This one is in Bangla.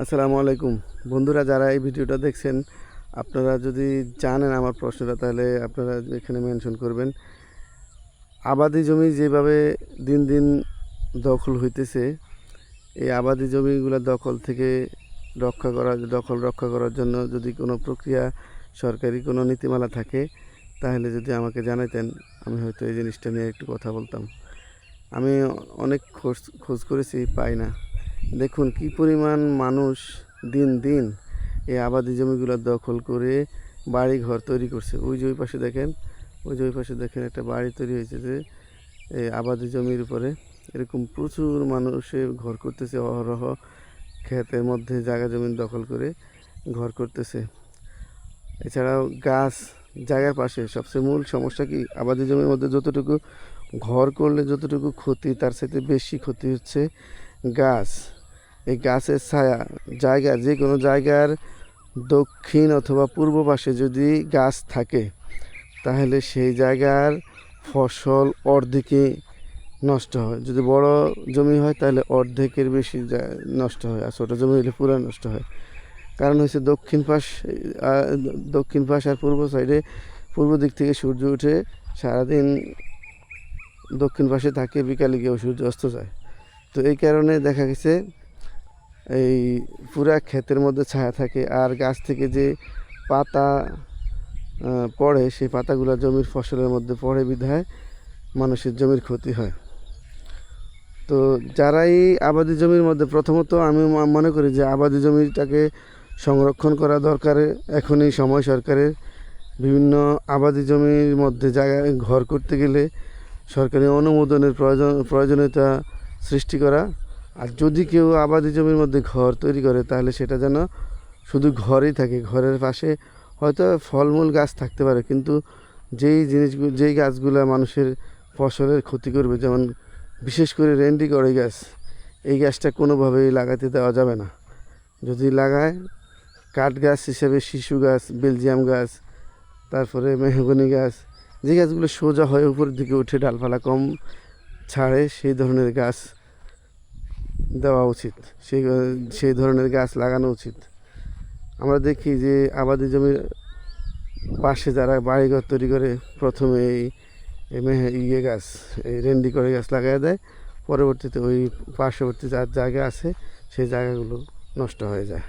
আসসালামু আলাইকুম বন্ধুরা, যারা এই ভিডিওটা দেখছেন, আপনারা যদি জানেন আমার প্রশ্নটা, তাহলে আপনারা এখানে মেনশন করবেন। আবাদি জমি যেভাবে দিন দিন দখল হইতেছে, এই আবাদি জমিগুলো দখল থেকে রক্ষা করার জন্য যদি কোনো প্রক্রিয়া, সরকারি কোনো নীতিমালা থাকে, তাহলে যদি আমাকে জানাতেন, আমি হয়তো এই জিনিসটা নিয়ে একটু কথা বলতাম। আমি অনেক খোঁজ করেছি, পাই না। দেখুন কি পরিমাণ মানুষ দিন দিন এই আবাদি জমিগুলো দখল করে বাড়ি ঘর তৈরি করছে। ওই যে ওই পাশে দেখেন, একটা বাড়ি তৈরি হয়েছে যে এই আবাদি জমির উপরে। এরকম প্রচুর মানুষে ঘর করতেছে অহরহ, ক্ষেতের মধ্যে জায়গা জমি দখল করে ঘর করতেছে। এছাড়াও গাছ, জায়গার পাশে সবচেয়ে মূল সমস্যা কি, আবাদি জমির মধ্যে যতটুকু ঘর করলে যতটুকু ক্ষতি, তার সাথে বেশি ক্ষতি হচ্ছে গাছ। এই গাছের ছায়া, যে কোনো জায়গার দক্ষিণ অথবা পূর্ব পাশে যদি গাছ থাকে, তাহলে সেই জায়গার ফসল অর্ধেকে নষ্ট হয়। যদি বড় জমি হয় তাহলে অর্ধেকের বেশি নষ্ট হয়, আর ছোটো জমি হলে পুরো নষ্ট হয়। কারণ হচ্ছে দক্ষিণ পাশ আর পূর্ব সাইডে, পূর্ব দিক থেকে সূর্য উঠে সারাদিন দক্ষিণ পাশে থাকে, বিকালে গিয়েও সূর্য অস্ত যায়। তো এই কারণে দেখা গেছে এই পুরা ক্ষেতের মধ্যে ছায়া থাকে, আর গাছ থেকে যে পাতা পড়ে, সেই পাতাগুলো জমির ফসলের মধ্যে পড়ে, বিধায় মানুষের জমির ক্ষতি হয়। তো যারাই আবাদি জমির মধ্যে, প্রথমত আমি মনে করি যে আবাদি জমিটাকে সংরক্ষণ করা দরকার। এখনই সময় সরকারের বিভিন্ন আবাদি জমির মধ্যে জায়গা ঘর করতে গেলে সরকারি অনুমোদনের প্রয়োজনীয়তা সৃষ্টি করা। আর যদি কেউ আবাদি জমির মধ্যে ঘর তৈরি করে, তাহলে সেটা যেন শুধু ঘরেই থাকে। ঘরের পাশে হয়তো ফলমূল গাছ থাকতে পারে, কিন্তু যেই গাছগুলো মানুষের ফসলের ক্ষতি করবে, যেমন বিশেষ করে রেন্ডি কড়ই গাছ, এই গাছটা কোনোভাবেই লাগাতে দেওয়া যাবে না। যদি লাগায়, কাঠ গাছ হিসেবে শিশু গাছ, বেলজিয়াম গাছ, তারপরে মেহগনি গাছ, যে গাছগুলো সোজা হয়ে উপরের দিকে উঠে ডালপালা কম ছাড়ে, সেই ধরনের গাছ দেওয়া উচিত। সেই ধরনের গাছ লাগানো উচিত। আমরা দেখি যে আবাদি জমির পাশে যারা বাড়িঘর তৈরি করে, প্রথমে এই গাছ, এই রেন্ডি করে গাছ লাগাই দেয়, পরবর্তীতে ওই পার্শ্ববর্তী যার জায়গা আছে সেই জায়গাগুলো নষ্ট হয়ে যায়।